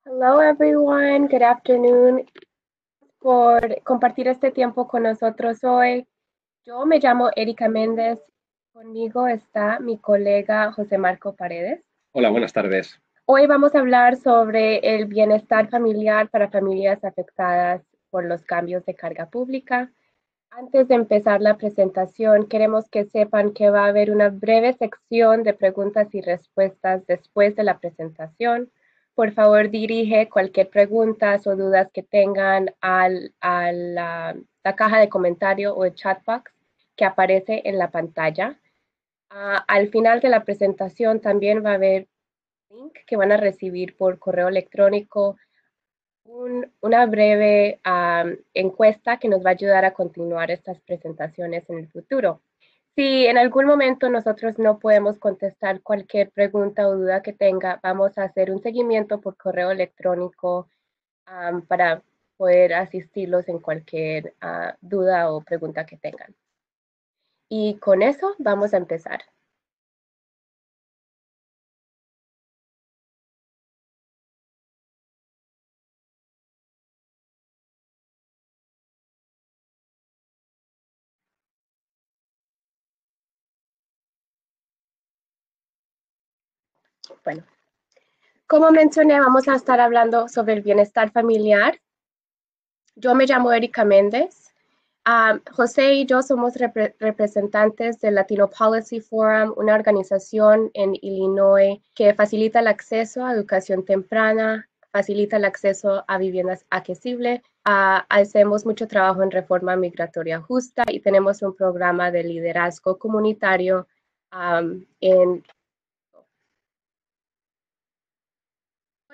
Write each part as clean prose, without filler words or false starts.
Hello everyone, good afternoon por compartir este tiempo con nosotros hoy. Yo me llamo Erika Méndez, conmigo está mi colega José Marco Paredes. Hola, buenas tardes. Hoy vamos a hablar sobre el bienestar familiar para familias afectadas por los cambios de carga pública. Antes de empezar la presentación, queremos que sepan que va a haber una breve sección de preguntas y respuestas después de la presentación. Por favor, dirige cualquier pregunta o dudas que tengan a la caja de comentario o el chat box que aparece en la pantalla. Al final de la presentación también va a haber un link que van a recibir por correo electrónico, una breve encuesta que nos va a ayudar a continuar estas presentaciones en el futuro. Si en algún momento nosotros no podemos contestar cualquier pregunta o duda que tenga, vamos a hacer un seguimiento por correo electrónico para poder asistirlos en cualquier duda o pregunta que tengan. Y con eso vamos a empezar. Bueno, como mencioné, vamos a estar hablando sobre el bienestar familiar. Yo me llamo Erika Méndez. José y yo somos representantes del Latino Policy Forum, una organización en Illinois que facilita el acceso a educación temprana, facilita el acceso a viviendas accesibles. Hacemos mucho trabajo en reforma migratoria justa y tenemos un programa de liderazgo comunitario en...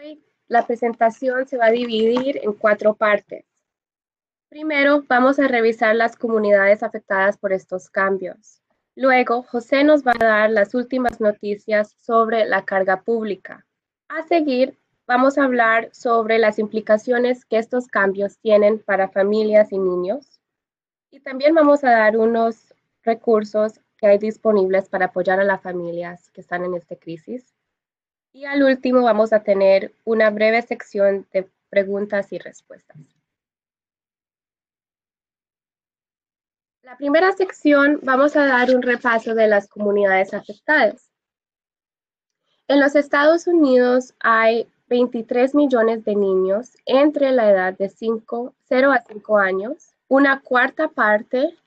Hoy la presentación se va a dividir en 4 partes. Primero, vamos a revisar las comunidades afectadas por estos cambios. Luego, José nos va a dar las últimas noticias sobre la carga pública. A seguir, vamos a hablar sobre las implicaciones que estos cambios tienen para familias y niños. Y también vamos a dar unos recursos que hay disponibles para apoyar a las familias que están en esta crisis. Y al último, vamos a tener una breve sección de preguntas y respuestas. La primera sección vamos a dar un repaso de las comunidades afectadas. En los Estados Unidos hay 23 millones de niños entre la edad de 0 a 5 años. Una cuarta parte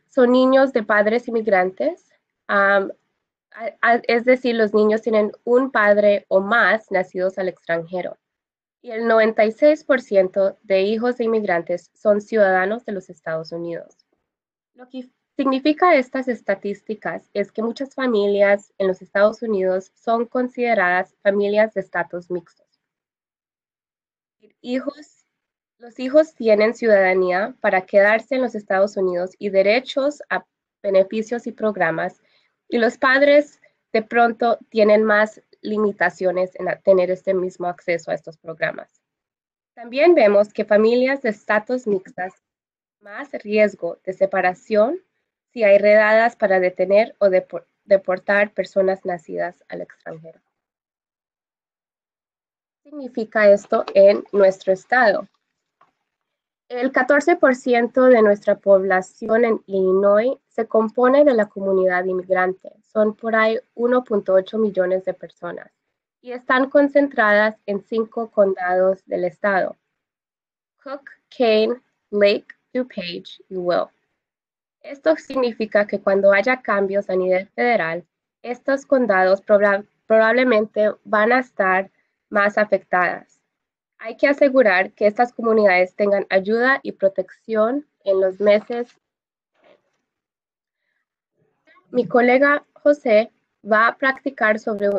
son niños de padres inmigrantes, es decir, los niños tienen un padre o más nacidos al extranjero. Y el 96% de hijos de inmigrantes son ciudadanos de los Estados Unidos. Lo que significa estas estadísticas es que muchas familias en los Estados Unidos son consideradas familias de estatus mixtos. Los hijos tienen ciudadanía para quedarse en los Estados Unidos y derechos a beneficios y programas, y los padres de pronto tienen más limitaciones en tener este mismo acceso a estos programas. También vemos que familias de estatus mixtas más riesgo de separación si hay redadas para detener o deportar personas nacidas al extranjero. ¿Qué significa esto en nuestro estado? El 14% de nuestra población en Illinois se compone de la comunidad inmigrante. Son por ahí 1.8 millones de personas y están concentradas en 5 condados del estado: Cook, Kane, Lake, DuPage y Will. Esto significa que cuando haya cambios a nivel federal, estos condados probablemente van a estar más afectadas. Hay que asegurar que estas comunidades tengan ayuda y protección en los meses. Mi colega José va a practicar sobre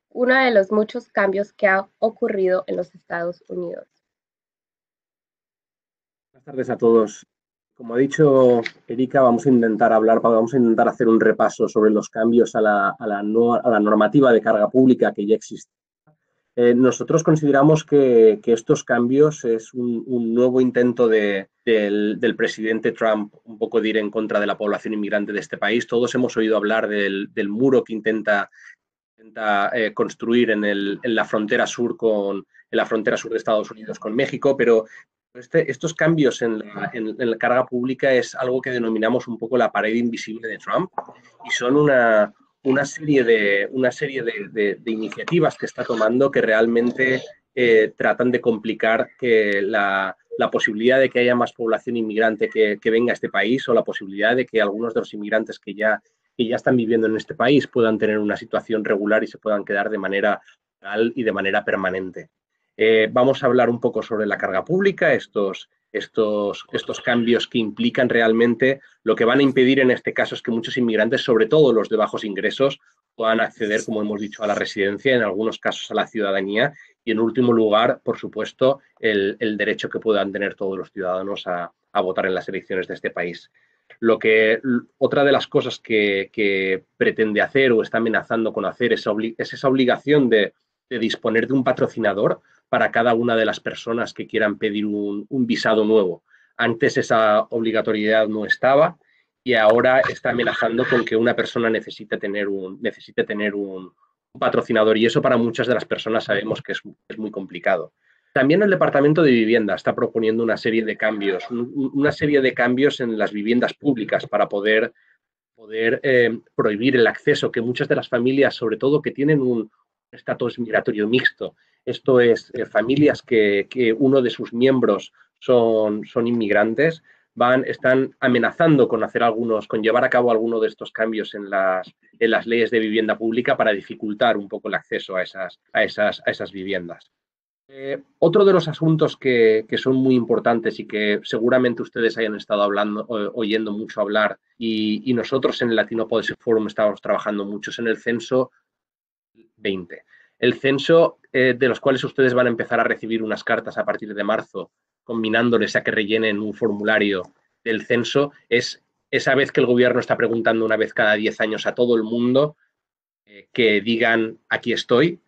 uno de los muchos cambios que ha ocurrido en los Estados Unidos. Buenas tardes a todos. Como ha dicho Erika, vamos a intentar hacer un repaso sobre los cambios a la normativa de carga pública que ya existe. Nosotros consideramos que estos cambios es un nuevo intento del presidente Trump un poco de ir en contra de la población inmigrante de este país. Todos hemos oído hablar del muro que intenta intenta construir en la frontera sur de Estados Unidos con México, pero estos cambios en la carga pública es algo que denominamos un poco la pared invisible de Trump, y son una serie de iniciativas que está tomando que realmente tratan de complicar que la posibilidad de que haya más población inmigrante que venga a este país, o la posibilidad de que algunos de los inmigrantes que ya están viviendo en este país puedan tener una situación regular y se puedan quedar de manera legal y de manera permanente. Vamos a hablar un poco sobre la carga pública, estos cambios que implican realmente. Lo que van a impedir en este caso es que muchos inmigrantes, sobre todo los de bajos ingresos, puedan acceder, como hemos dicho, a la residencia, en algunos casos a la ciudadanía, y en último lugar, por supuesto, el derecho que puedan tener todos los ciudadanos a votar en las elecciones de este país. Otra de las cosas que pretende hacer o está amenazando con hacer es esa obligación de disponer de un patrocinador para cada una de las personas que quieran pedir un visado nuevo. Antes esa obligatoriedad no estaba, y ahora está amenazando con que una persona necesite tener un patrocinador, y eso para muchas de las personas sabemos que es muy complicado. También el Departamento de Vivienda está proponiendo una serie de cambios en las viviendas públicas para poder prohibir el acceso, que muchas de las familias, sobre todo que tienen un estatus migratorio mixto, esto es, familias que uno de sus miembros son inmigrantes, están amenazando con llevar a cabo alguno de estos cambios en las leyes de vivienda pública para dificultar un poco el acceso a esas viviendas. Otro de los asuntos que son muy importantes y que seguramente ustedes hayan estado oyendo mucho hablar, y nosotros en el Latino Policy Forum estamos trabajando mucho, es en el censo 20. El censo, de los cuales ustedes van a empezar a recibir unas cartas a partir de marzo, combinándoles a que rellenen un formulario del censo, es esa vez que el gobierno está preguntando una vez cada 10 años a todo el mundo que digan aquí estoy,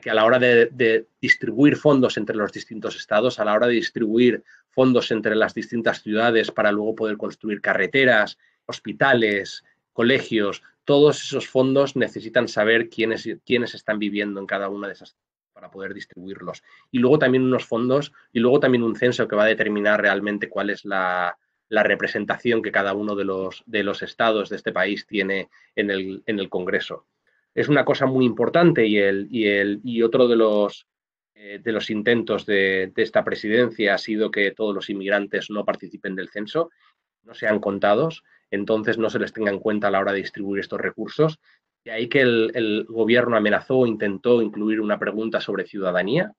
que a la hora de distribuir fondos entre los distintos estados, a la hora de distribuir fondos entre las distintas ciudades para luego poder construir carreteras, hospitales, colegios, todos esos fondos necesitan saber quiénes están viviendo en cada una de esas para poder distribuirlos. Y luego también unos fondos, y luego también un censo que va a determinar realmente cuál es la representación que cada uno de los estados de este país tiene en el Congreso. Es una cosa muy importante, y otro de los intentos de esta presidencia ha sido que todos los inmigrantes no participen del censo, no sean contados, entonces no se les tenga en cuenta a la hora de distribuir estos recursos. De ahí que el gobierno amenazó o intentó incluir una pregunta sobre ciudadanía.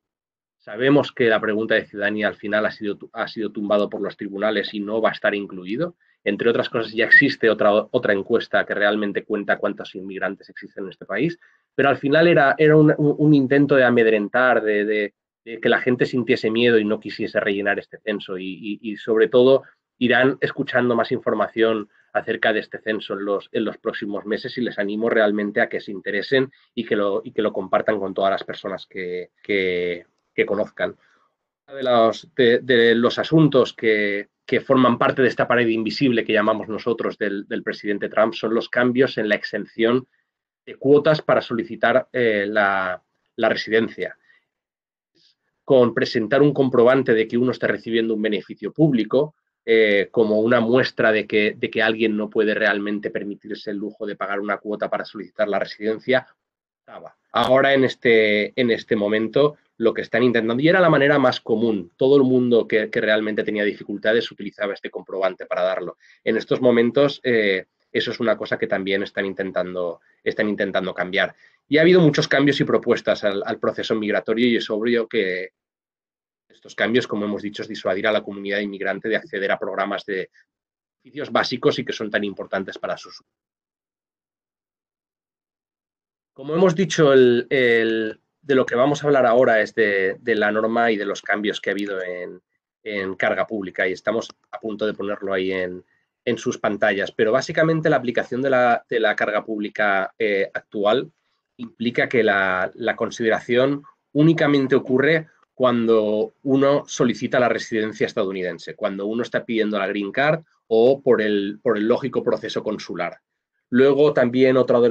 Sabemos que la pregunta de ciudadanía al final ha sido tumbado por los tribunales y no va a estar incluido. Entre otras cosas, ya existe otra encuesta que realmente cuenta cuántos inmigrantes existen en este país, pero al final era un intento de amedrentar, de que la gente sintiese miedo y no quisiese rellenar este censo, y sobre todo irán escuchando más información acerca de este censo en los próximos meses, y les animo realmente a que se interesen y que lo compartan con todas las personas que conozcan. Uno de los asuntos que forman parte de esta pared invisible que llamamos nosotros del presidente Trump son los cambios en la exención de cuotas para solicitar la residencia. Con presentar un comprobante de que uno está recibiendo un beneficio público, como una muestra de que alguien no puede realmente permitirse el lujo de pagar una cuota para solicitar la residencia. Ahora, en este momento, lo que están intentando, y era la manera más común, todo el mundo que realmente tenía dificultades utilizaba este comprobante para darlo. En estos momentos, eso es una cosa que también están intentando cambiar. Y ha habido muchos cambios y propuestas al proceso migratorio, y es obvio que estos cambios, como hemos dicho, es disuadir a la comunidad inmigrante de acceder a programas de servicios básicos y que son tan importantes para sus. Como hemos dicho, de lo que vamos a hablar ahora es de la norma y de los cambios que ha habido en carga pública, y estamos a punto de ponerlo ahí en sus pantallas. Pero básicamente la aplicación de la carga pública actual implica que la consideración únicamente ocurre cuando uno solicita la residencia estadounidense, cuando uno está pidiendo la Green Card o por el lógico proceso consular. Luego también otra de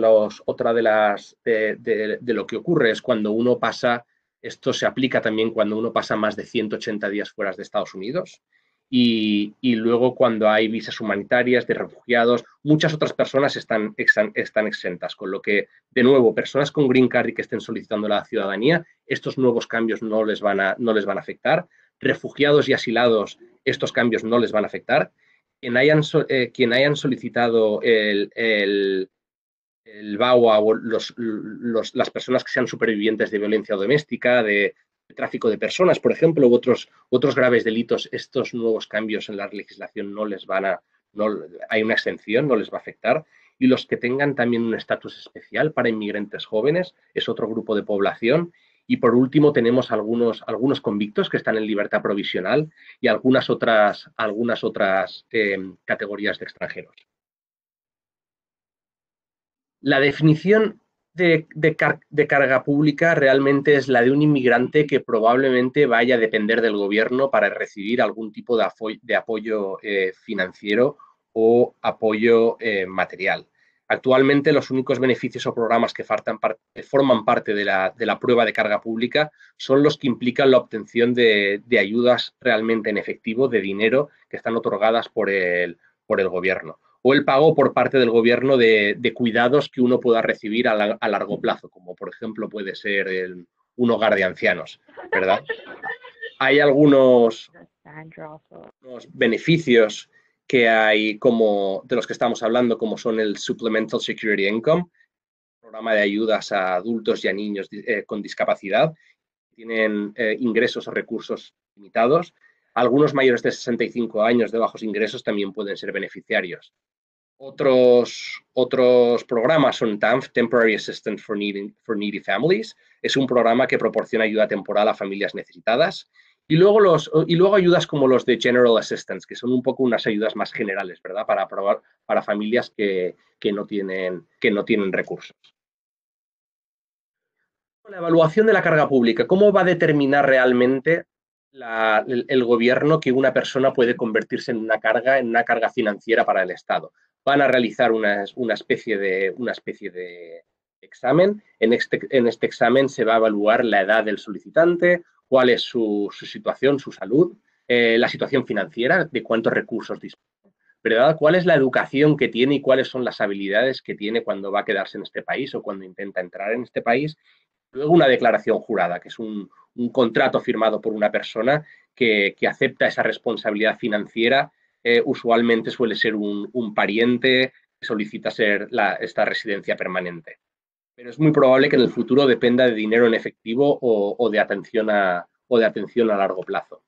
lo que ocurre es cuando uno pasa, esto se aplica también cuando uno pasa más de 180 días fuera de Estados Unidos. Y luego cuando hay visas humanitarias de refugiados, muchas otras personas están exentas, con lo que, de nuevo, personas con Green Card y que estén solicitando la ciudadanía, estos nuevos cambios no les van a afectar. Refugiados y asilados, estos cambios no les van a afectar. Quien hayan solicitado el VAWA o las personas que sean supervivientes de violencia doméstica, de tráfico de personas, por ejemplo, u otros graves delitos, estos nuevos cambios en la legislación hay una exención, no les va a afectar. Y los que tengan también un estatus especial para inmigrantes jóvenes es otro grupo de población. Y por último tenemos algunos convictos que están en libertad provisional y algunas otras categorías de extranjeros. La definición de carga pública realmente es la de un inmigrante que probablemente vaya a depender del gobierno para recibir algún tipo de apoyo financiero o apoyo material. Actualmente los únicos beneficios o programas que forman parte de la prueba de carga pública son los que implican la obtención de ayudas realmente en efectivo, de dinero, que están otorgadas por el gobierno, o el pago por parte del gobierno de cuidados que uno pueda recibir a largo plazo, como por ejemplo puede ser un hogar de ancianos, ¿verdad? Hay algunos beneficios que hay de los que estamos hablando, como son el Supplemental Security Income, programa de ayudas a adultos y a niños con discapacidad, tienen ingresos o recursos limitados. Algunos mayores de 65 años de bajos ingresos también pueden ser beneficiarios. Otros programas son TANF, Temporary Assistance for Needy Families. Es un programa que proporciona ayuda temporal a familias necesitadas. Y luego ayudas como los de General Assistance, que son un poco unas ayudas más generales, ¿verdad? Para familias que no tienen recursos. La evaluación de la carga pública. ¿Cómo va a determinar realmente el gobierno que una persona puede convertirse en una carga financiera para el Estado? Van a realizar una especie de examen. En este examen se va a evaluar la edad del solicitante, cuál es su situación, su salud, la situación financiera, de cuántos recursos dispone, ¿verdad? ¿Cuál es la educación que tiene y cuáles son las habilidades que tiene cuando va a quedarse en este país o cuando intenta entrar en este país? Luego una declaración jurada, que es un contrato firmado por una persona que acepta esa responsabilidad financiera. Usualmente suele ser un pariente que solicita esta residencia permanente. Pero es muy probable que en el futuro dependa de dinero en efectivo o de atención a largo plazo.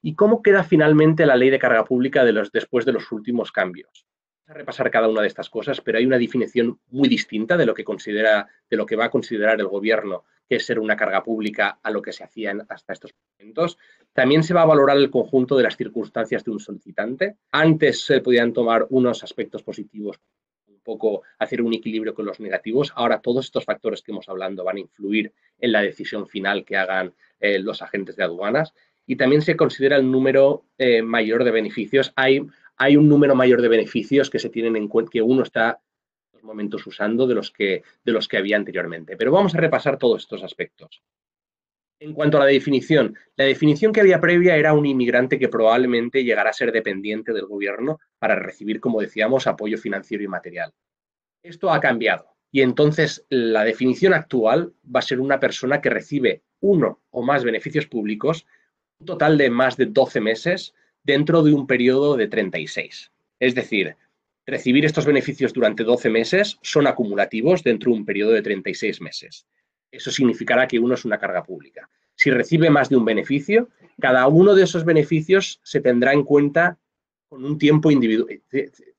¿Y cómo queda finalmente la ley de carga pública después de los últimos cambios? Vamos a repasar cada una de estas cosas, pero hay una definición muy distinta de lo que va a considerar el gobierno que es ser una carga pública a lo que se hacían hasta estos momentos. También se va a valorar el conjunto de las circunstancias de un solicitante. Antes se podían tomar unos aspectos positivos, un poco hacer un equilibrio con los negativos. Ahora todos estos factores que hemos hablado van a influir en la decisión final que hagan los agentes de aduanas. Y también se considera el número mayor de beneficios. Hay un número mayor de beneficios que se tienen en cuenta, que uno está en los momentos usando de los que había anteriormente. Pero vamos a repasar todos estos aspectos. En cuanto a la definición que había previa era un inmigrante que probablemente llegará a ser dependiente del gobierno para recibir, como decíamos, apoyo financiero y material. Esto ha cambiado y entonces la definición actual va a ser una persona que recibe uno o más beneficios públicos, un total de más de 12 meses dentro de un periodo de 36. Es decir, recibir estos beneficios durante 12 meses son acumulativos dentro de un periodo de 36 meses. Eso significará que uno es una carga pública. Si recibe más de un beneficio, cada uno de esos beneficios se tendrá en cuenta con un tiempo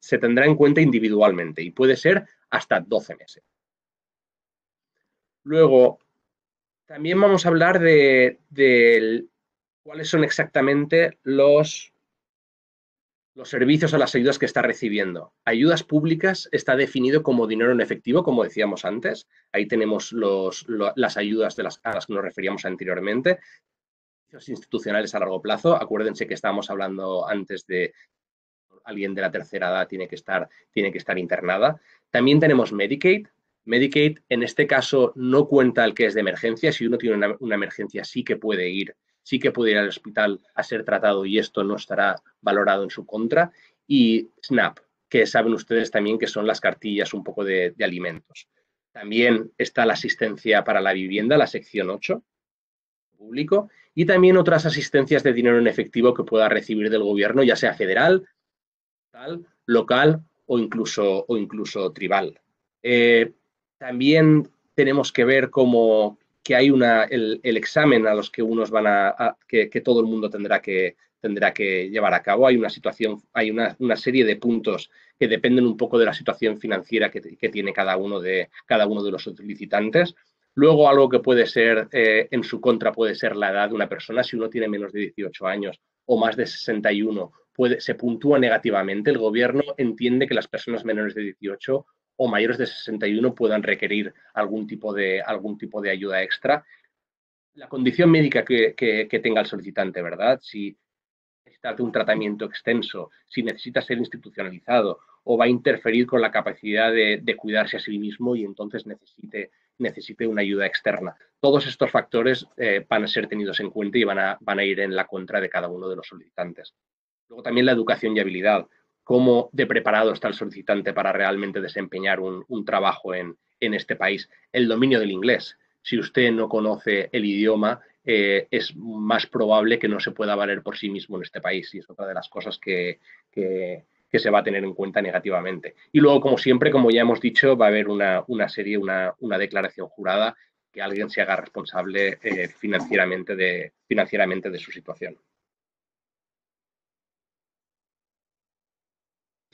se tendrá en cuenta individualmente y puede ser hasta 12 meses. Luego, también vamos a hablar de cuáles son exactamente los servicios o las ayudas que está recibiendo. Ayudas públicas está definido como dinero en efectivo, como decíamos antes. Ahí tenemos las ayudas a las que nos referíamos anteriormente. Servicios institucionales a largo plazo. Acuérdense que estábamos hablando antes de alguien de la tercera edad tiene que estar internada. También tenemos Medicaid. Medicaid, en este caso, no cuenta el que es de emergencia. Si uno tiene una emergencia, sí que puede ir al hospital a ser tratado y esto no estará valorado en su contra. Y SNAP, que saben ustedes también que son las cartillas un poco de alimentos. También está la asistencia para la vivienda, la sección 8, público, y también otras asistencias de dinero en efectivo que pueda recibir del gobierno, ya sea federal, local o incluso tribal. También tenemos que ver cómo que hay el examen a los que unos que todo el mundo tendrá que llevar a cabo. Hay una serie de puntos que dependen un poco de la situación financiera que tiene cada uno de los solicitantes. Luego, algo que puede ser en su contra puede ser la edad de una persona. Si uno tiene menos de 18 años o más de 61, se puntúa negativamente. El gobierno entiende que las personas menores de 18 o mayores de 61 puedan requerir algún tipo de ayuda extra. La condición médica que tenga el solicitante, ¿verdad? Si necesita un tratamiento extenso, si necesita ser institucionalizado o va a interferir con la capacidad de cuidarse a sí mismo y entonces necesite una ayuda externa. Todos estos factores van a ser tenidos en cuenta y van a ir en la contra de cada uno de los solicitantes. Luego también la educación y habilidad. Cómo de preparado está el solicitante para realmente desempeñar un trabajo en este país. El dominio del inglés. Si usted no conoce el idioma, es más probable que no se pueda valer por sí mismo en este país. Y es otra de las cosas que se va a tener en cuenta negativamente. Y luego, como siempre, como ya hemos dicho, va a haber una declaración jurada que alguien se haga responsable financieramente de su situación.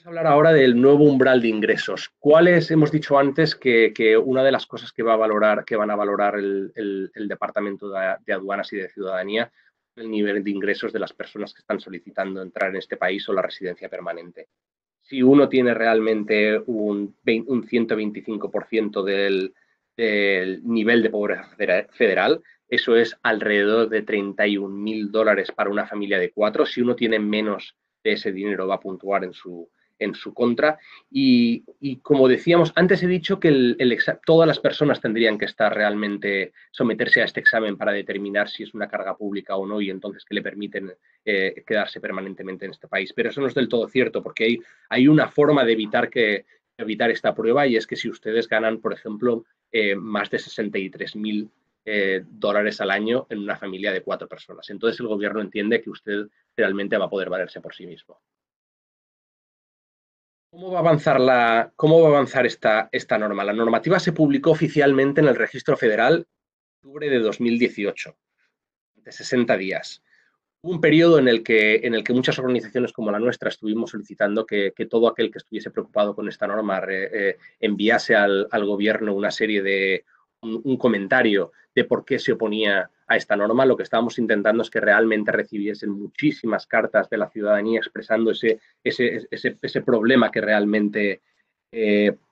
Vamos a hablar ahora del nuevo umbral de ingresos. ¿Cuáles? Hemos dicho antes que una de las cosas que van a valorar el Departamento de Aduanas y de Ciudadanía es el nivel de ingresos de las personas que están solicitando entrar en este país o la residencia permanente. Si uno tiene realmente un 125% del nivel de pobreza federal, eso es alrededor de $31.000 para una familia de 4. Si uno tiene menos de ese dinero, va a puntuar en su contra. Y como decíamos, antes he dicho que todas las personas tendrían que estar realmente someterse a este examen para determinar si es una carga pública o no y entonces que le permiten quedarse permanentemente en este país. Pero eso no es del todo cierto porque hay una forma de evitar esta prueba y es que si ustedes ganan, por ejemplo, más de $63.000 al año en una familia de 4 personas. Entonces el gobierno entiende que usted realmente va a poder valerse por sí mismo. ¿Cómo va a avanzar esta norma? La normativa se publicó oficialmente en el Registro Federal en octubre de 2018, de 60 días. Hubo un periodo en el que muchas organizaciones como la nuestra estuvimos solicitando que todo aquel que estuviese preocupado con esta norma enviase al gobierno una serie de un comentario de por qué se oponía a esta norma. Lo que estábamos intentando es que realmente recibiesen muchísimas cartas de la ciudadanía expresando ese problema que realmente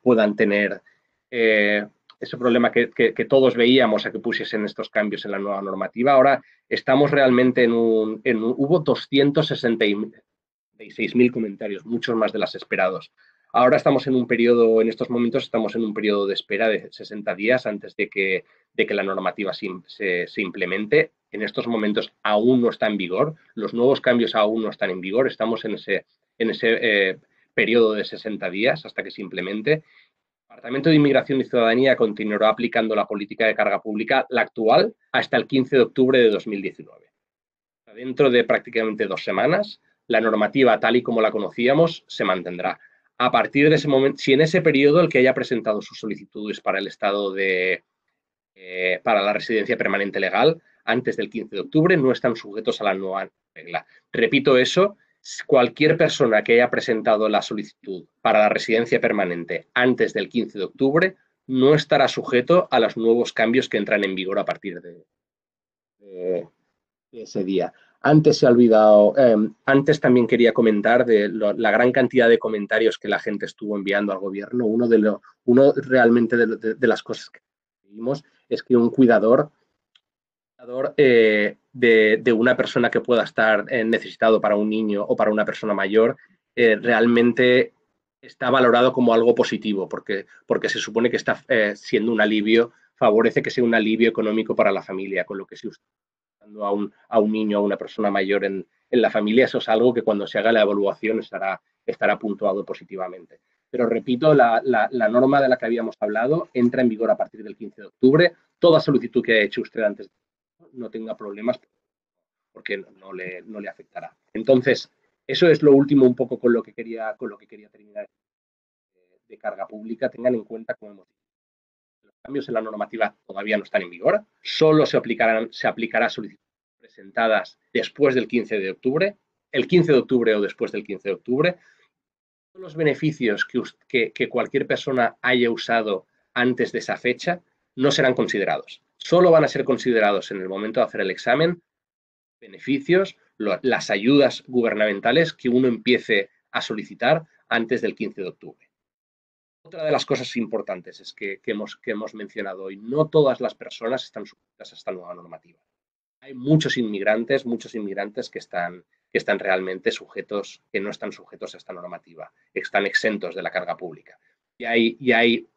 puedan tener, ese problema que todos veíamos a que pusiesen estos cambios en la nueva normativa. Ahora estamos realmente hubo 266.000 comentarios, muchos más de los esperados. Ahora estamos en estos momentos estamos en un periodo de espera de 60 días antes de que la normativa se implemente. En estos momentos aún no está en vigor, los nuevos cambios aún no están en vigor, estamos en ese periodo de 60 días hasta que se implemente. El Departamento de Inmigración y Ciudadanía continuará aplicando la política de carga pública, la actual, hasta el 15 de octubre de 2019. Dentro de prácticamente 2 semanas, la normativa tal y como la conocíamos se mantendrá. A partir de ese momento, si en ese periodo el que haya presentado sus solicitudes para el estado para la residencia permanente legal, antes del 15 de octubre, no están sujetos a la nueva regla. Repito eso, cualquier persona que haya presentado la solicitud para la residencia permanente antes del 15 de octubre no estará sujeto a los nuevos cambios que entran en vigor a partir de ese día. Antes se ha olvidado, antes también quería comentar de la gran cantidad de comentarios que la gente estuvo enviando al gobierno. Uno realmente de las cosas que vimos es que un cuidador de una persona que pueda estar necesitado para un niño o para una persona mayor realmente está valorado como algo positivo, porque se supone que está siendo un alivio, favorece que sea un alivio económico para la familia, con lo que si usted está dando a un niño o a una persona mayor en la familia, eso es algo que cuando se haga la evaluación estará puntuado positivamente. Pero repito, la norma de la que habíamos hablado entra en vigor a partir del 15 de octubre. Toda solicitud que haya hecho usted antes no tenga problemas porque no le afectará. Entonces, eso es lo último un poco con lo que quería terminar de carga pública. Tengan en cuenta, como hemos dicho, los cambios en la normativa todavía no están en vigor. Solo se aplicará a solicitudes presentadas después del 15 de octubre, el 15 de octubre o después del 15 de octubre. Todos los beneficios que cualquier persona haya usado antes de esa fecha no serán considerados. Solo van a ser considerados en el momento de hacer el examen beneficios, las ayudas gubernamentales que uno empiece a solicitar antes del 15 de octubre. Otra de las cosas importantes es que hemos mencionado hoy, no todas las personas están sujetas a esta nueva normativa. Hay muchos inmigrantes que están realmente sujetos, que no están sujetos a esta normativa, están exentos de la carga pública. Y hay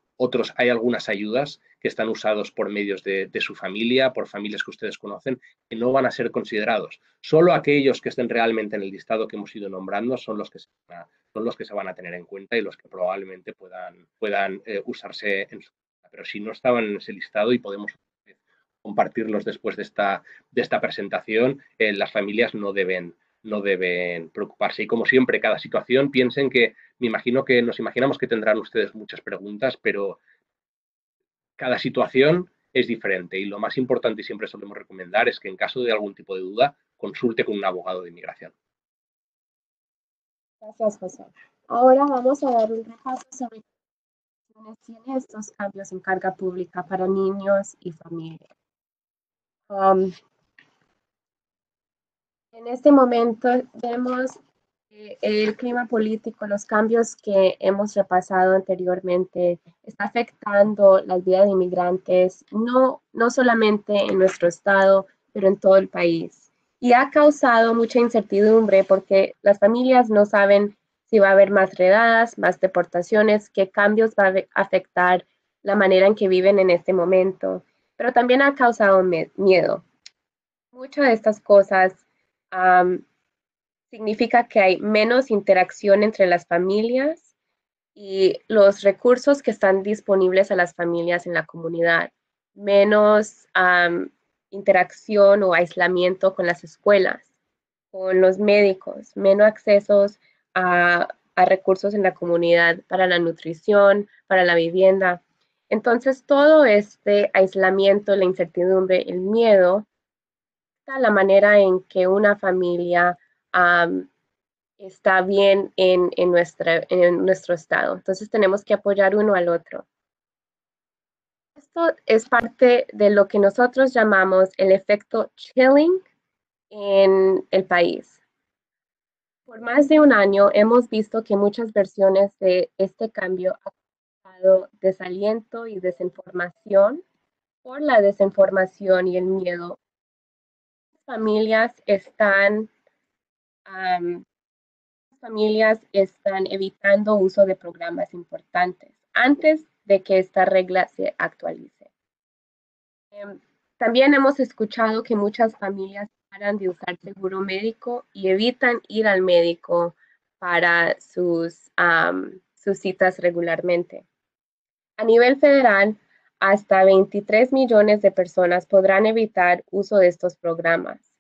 algunas ayudas que están usados por medios de su familia, por familias que ustedes conocen, que no van a ser considerados. Solo aquellos que estén realmente en el listado que hemos ido nombrando son los que se van a tener en cuenta y los que probablemente puedan usarse en su vida. Pero si no estaban en ese listado y podemos compartirlos después de esta presentación, las familias no deben preocuparse. Y como siempre, cada situación, piensen que nos imaginamos que tendrán ustedes muchas preguntas, pero cada situación es diferente y lo más importante y siempre solemos recomendar es que en caso de algún tipo de duda, consulte con un abogado de inmigración. Gracias, José. Ahora vamos a dar un repaso sobre qué tienen estos cambios en carga pública para niños y familias. En este momento vemos el clima político, los cambios que hemos repasado anteriormente, está afectando las vidas de inmigrantes, no solamente en nuestro estado, pero en todo el país. Y ha causado mucha incertidumbre porque las familias no saben si va a haber más redadas, más deportaciones, qué cambios va a afectar la manera en que viven en este momento. Pero también ha causado miedo. Muchas de estas cosas significa que hay menos interacción entre las familias y los recursos que están disponibles a las familias en la comunidad, menos interacción o aislamiento con las escuelas, con los médicos, menos accesos a recursos en la comunidad para la nutrición, para la vivienda. Entonces, todo este aislamiento, la incertidumbre, el miedo, la manera en que una familia está bien en nuestro estado. Entonces tenemos que apoyar uno al otro. Esto es parte de lo que nosotros llamamos el efecto chilling en el país. Por más de un año hemos visto que muchas versiones de este cambio han causado desaliento y desinformación. Por la desinformación y el miedo, familias están evitando uso de programas importantes antes de que esta regla se actualice. También hemos escuchado que muchas familias paran de usar seguro médico y evitan ir al médico para sus citas regularmente. A nivel federal, hasta 23 millones de personas podrán evitar uso de estos programas.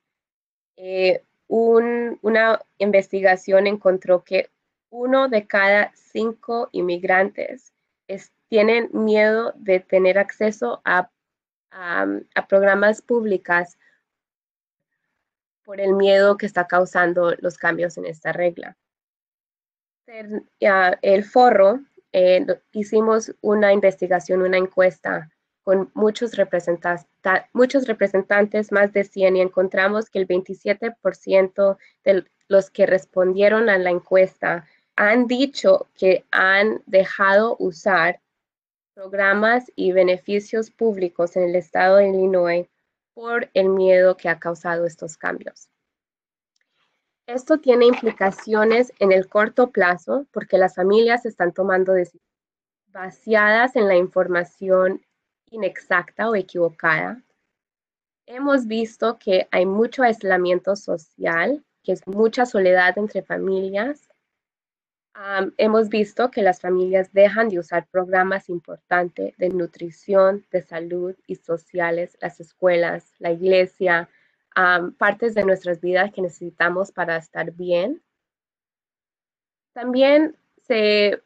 Una investigación encontró que 1 de cada 5 inmigrantes tienen miedo de tener acceso a programas públicos por el miedo que está causando los cambios en esta regla. El Forro hicimos una investigación, una encuesta con muchos representantes, más de 100, y encontramos que el 27% de los que respondieron a la encuesta han dicho que han dejado usar programas y beneficios públicos en el estado de Illinois por el miedo que ha causado estos cambios. Esto tiene implicaciones en el corto plazo porque las familias están tomando decisiones basadas en la información inexacta o equivocada. Hemos visto que hay mucho aislamiento social, que es mucha soledad entre familias. Hemos visto que las familias dejan de usar programas importantes de nutrición, de salud y sociales, las escuelas, la iglesia, partes de nuestras vidas que necesitamos para estar bien. También se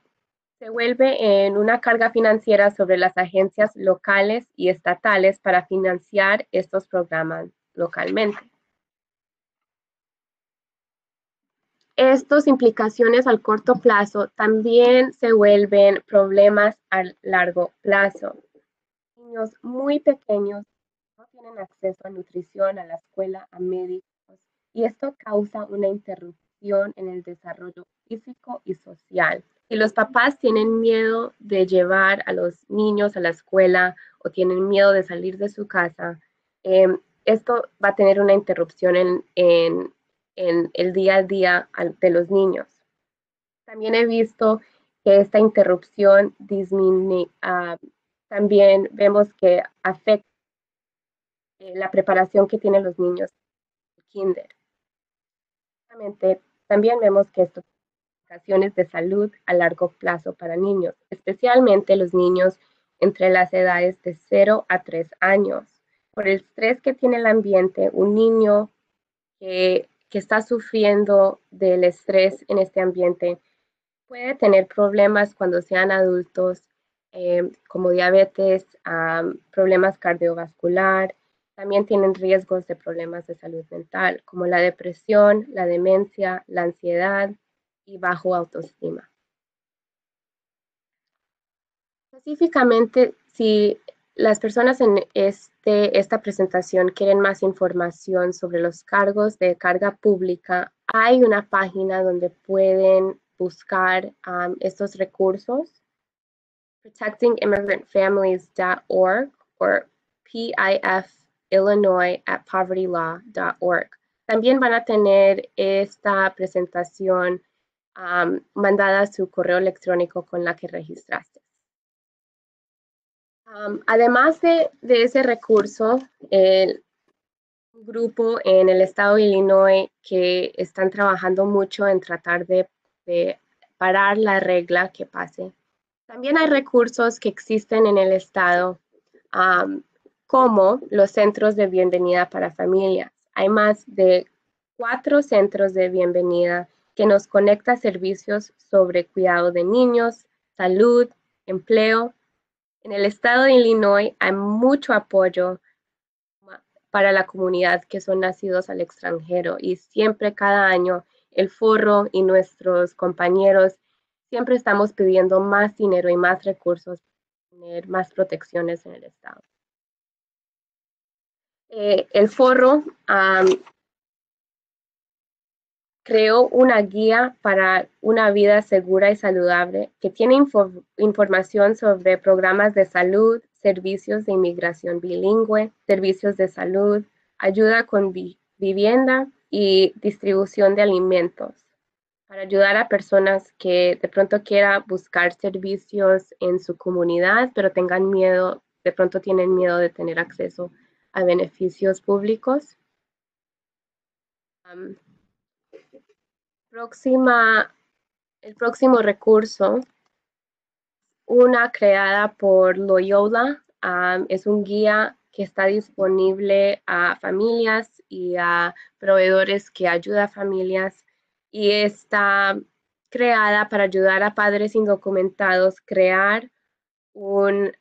vuelve en una carga financiera sobre las agencias locales y estatales para financiar estos programas localmente. Estas implicaciones al corto plazo también se vuelven problemas a largo plazo. Niños muy pequeños no tienen acceso a nutrición, a la escuela, a médicos, y esto causa una interrupción en el desarrollo físico y social. Si los papás tienen miedo de llevar a los niños a la escuela o tienen miedo de salir de su casa, esto va a tener una interrupción en el día a día de los niños. También he visto que esta interrupción disminuye, también vemos que afecta la preparación que tienen los niños en kinder. También vemos que esto tiene implicaciones de salud a largo plazo para niños, especialmente los niños entre las edades de 0 a 3 años. Por el estrés que tiene el ambiente, un niño que está sufriendo del estrés en este ambiente puede tener problemas cuando sean adultos, como diabetes, problemas cardiovascular. También tienen riesgos de problemas de salud mental, como la depresión, la demencia, la ansiedad y bajo autoestima. Específicamente, si las personas en esta presentación quieren más información sobre los cargos de carga pública, hay una página donde pueden buscar estos recursos, protectingimmigrantfamilies.org o pifillinois@povertylaw.org. También van a tener esta presentación mandada a su correo electrónico con la que registraste. Además de ese recurso, el grupo en el estado de Illinois que están trabajando mucho en tratar de parar la regla que pase. También hay recursos que existen en el estado, como los centros de bienvenida para familias. Hay más de 4 centros de bienvenida que nos conecta a servicios sobre cuidado de niños, salud, empleo. En el estado de Illinois hay mucho apoyo para la comunidad que son nacidos al extranjero y siempre cada año el foro y nuestros compañeros siempre estamos pidiendo más dinero y más recursos para tener más protecciones en el estado. El foro creó una guía para una vida segura y saludable que tiene información sobre programas de salud, servicios de inmigración bilingüe, servicios de salud, ayuda con vivienda y distribución de alimentos para ayudar a personas que de pronto quieran buscar servicios en su comunidad, pero tengan miedo, de pronto tienen miedo de tener acceso a beneficios públicos. El próximo recurso, una creada por Loyola, es un guía que está disponible a familias y a proveedores que ayuda a familias y está creada para ayudar a padres indocumentados a crear un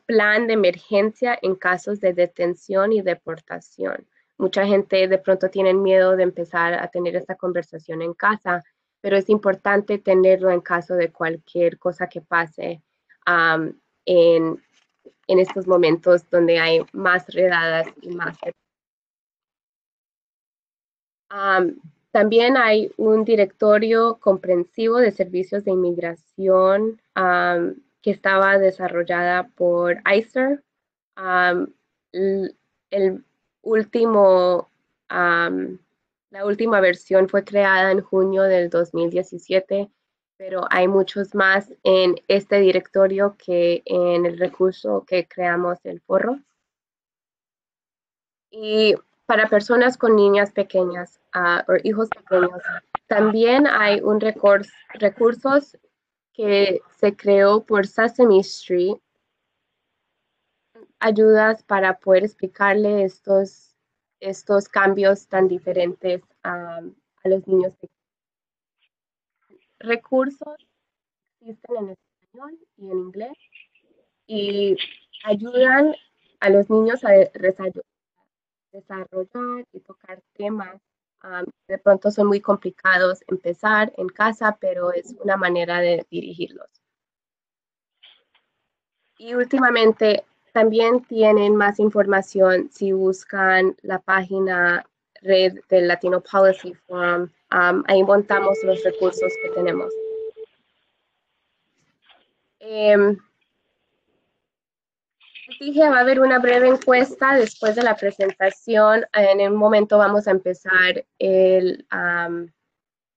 plan de emergencia en casos de detención y deportación. Mucha gente de pronto tiene miedo de empezar a tener esta conversación en casa, pero es importante tenerlo en caso de cualquier cosa que pase en estos momentos donde hay más redadas y más. También hay un directorio comprensivo de servicios de inmigración que estaba desarrollada por ICER. El último La última versión fue creada en junio del 2017, pero hay muchos más en este directorio que en el recurso que creamos el forro. Y para personas con niñas pequeñas o hijos pequeños, también hay un recursos que se creó por Sesame Street, ayudas para poder explicarle estos cambios tan diferentes a los niños pequeños. Recursos existen en español y en inglés y ayudan a los niños a desarrollar y tocar temas. De pronto son muy complicados empezar en casa, pero es una manera de dirigirlos. Y últimamente también tienen más información si buscan la página red del Latino Policy Forum. Ahí montamos los recursos que tenemos. Dije, va a haber una breve encuesta después de la presentación. En un momento vamos a empezar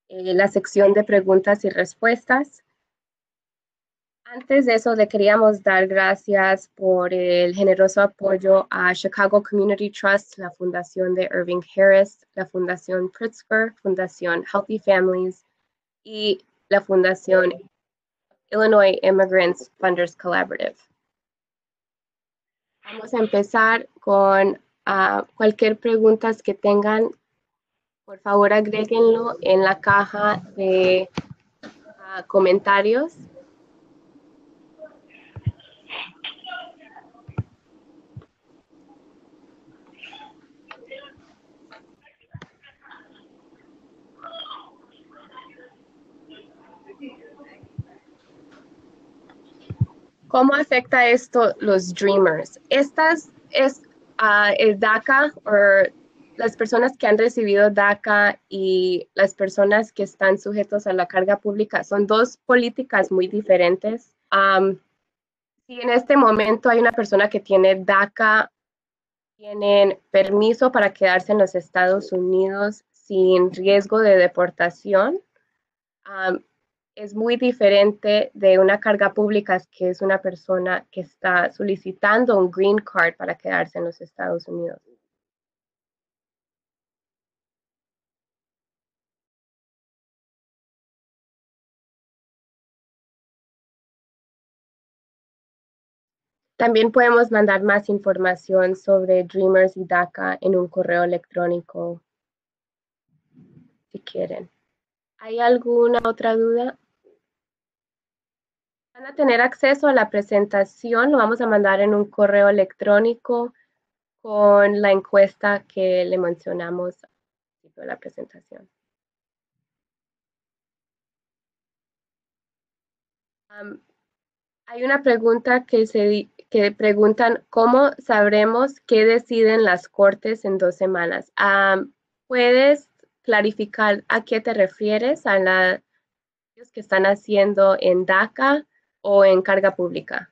la sección de preguntas y respuestas. Antes de eso, le queríamos dar gracias por el generoso apoyo a Chicago Community Trust, la Fundación de Irving Harris, la Fundación Pritzker, Fundación Healthy Families y la Fundación Illinois Immigrants Funders Collaborative. Vamos a empezar con cualquier pregunta que tengan. Por favor, agréguenlo en la caja de comentarios. ¿Cómo afecta esto los Dreamers? Estas es el DACA o las personas que han recibido DACA y las personas que están sujetos a la carga pública son dos políticas muy diferentes. Si en este momento hay una persona que tiene DACA, tienen permiso para quedarse en los Estados Unidos sin riesgo de deportación. Es muy diferente de una carga pública, que es una persona que está solicitando un green card para quedarse en los Estados Unidos. También podemos mandar más información sobre Dreamers y DACA en un correo electrónico si quieren. ¿Hay alguna otra duda? Van a tener acceso a la presentación, lo vamos a mandar en un correo electrónico con la encuesta que le mencionamos al principio de la presentación. Hay una pregunta que preguntan, ¿cómo sabremos qué deciden las cortes en 2 semanas? ¿Puedes clarificar a qué te refieres? ¿A los que están haciendo en DACA o en carga pública?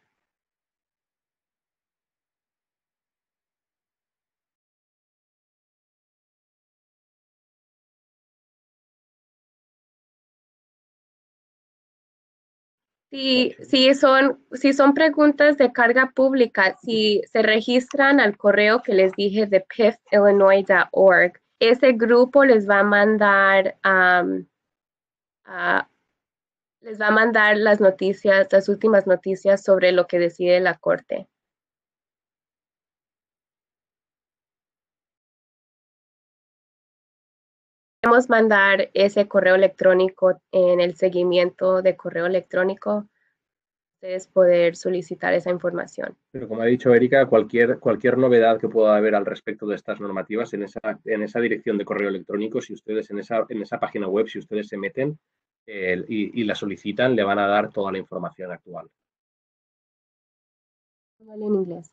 Si son preguntas de carga pública, si se registran al correo que les dije de pifillinois.org, ese grupo les va a mandar las noticias, las últimas noticias sobre lo que decide la corte. Podemos mandar ese correo electrónico en el seguimiento de correo electrónico, ustedes poder solicitar esa información. Pero como ha dicho Erika, cualquier novedad que pueda haber al respecto de estas normativas en esa dirección de correo electrónico, si ustedes en esa página web, si ustedes se meten y la solicitan, le van a dar toda la información actual. En inglés.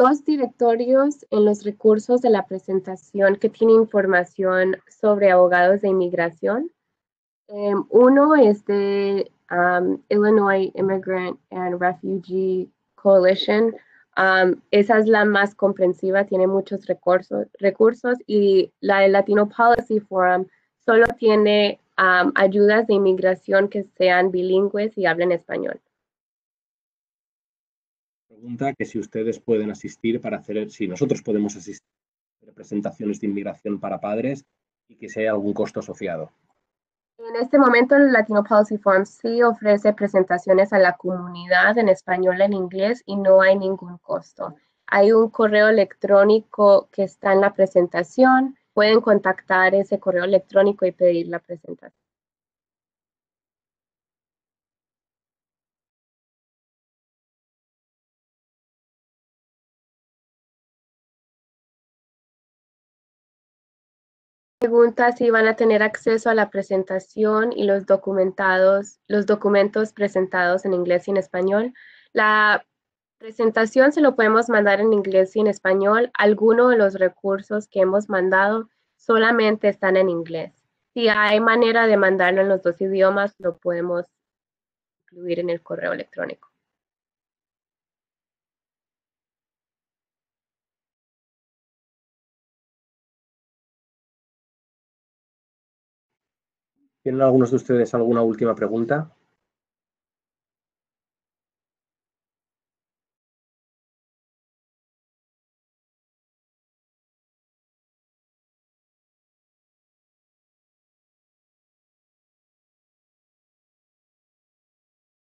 dos directorios en los recursos de la presentación que tienen información sobre abogados de inmigración. Uno es de Illinois Immigrant and Refugee Coalition. Esa es la más comprensiva, tiene muchos recursos y la de Latino Policy Forum solo tiene ayudas de inmigración que sean bilingües y hablen español. Pregunta que si ustedes pueden asistir para hacer, si nosotros podemos asistir a presentaciones de inmigración para padres y que si hay algún costo asociado. En este momento, el Latino Policy Forum sí ofrece presentaciones a la comunidad en español y en inglés y no hay ningún costo. Hay un correo electrónico que está en la presentación. Pueden contactar ese correo electrónico y pedir la presentación. Pregunta si van a tener acceso a la presentación y los documentos presentados en inglés y en español. La presentación se lo podemos mandar en inglés y en español. Algunos de los recursos que hemos mandado solamente están en inglés. Si hay manera de mandarlo en los dos idiomas, lo podemos incluir en el correo electrónico. ¿Tienen algunos de ustedes alguna última pregunta?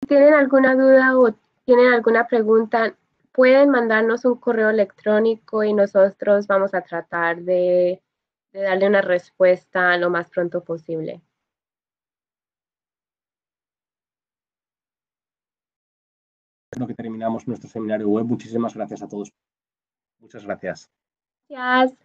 Si tienen alguna duda o tienen alguna pregunta, pueden mandarnos un correo electrónico y nosotros vamos a tratar de darle una respuesta lo más pronto posible. Es lo que terminamos nuestro seminario web. Muchísimas gracias a todos. Muchas gracias. Gracias.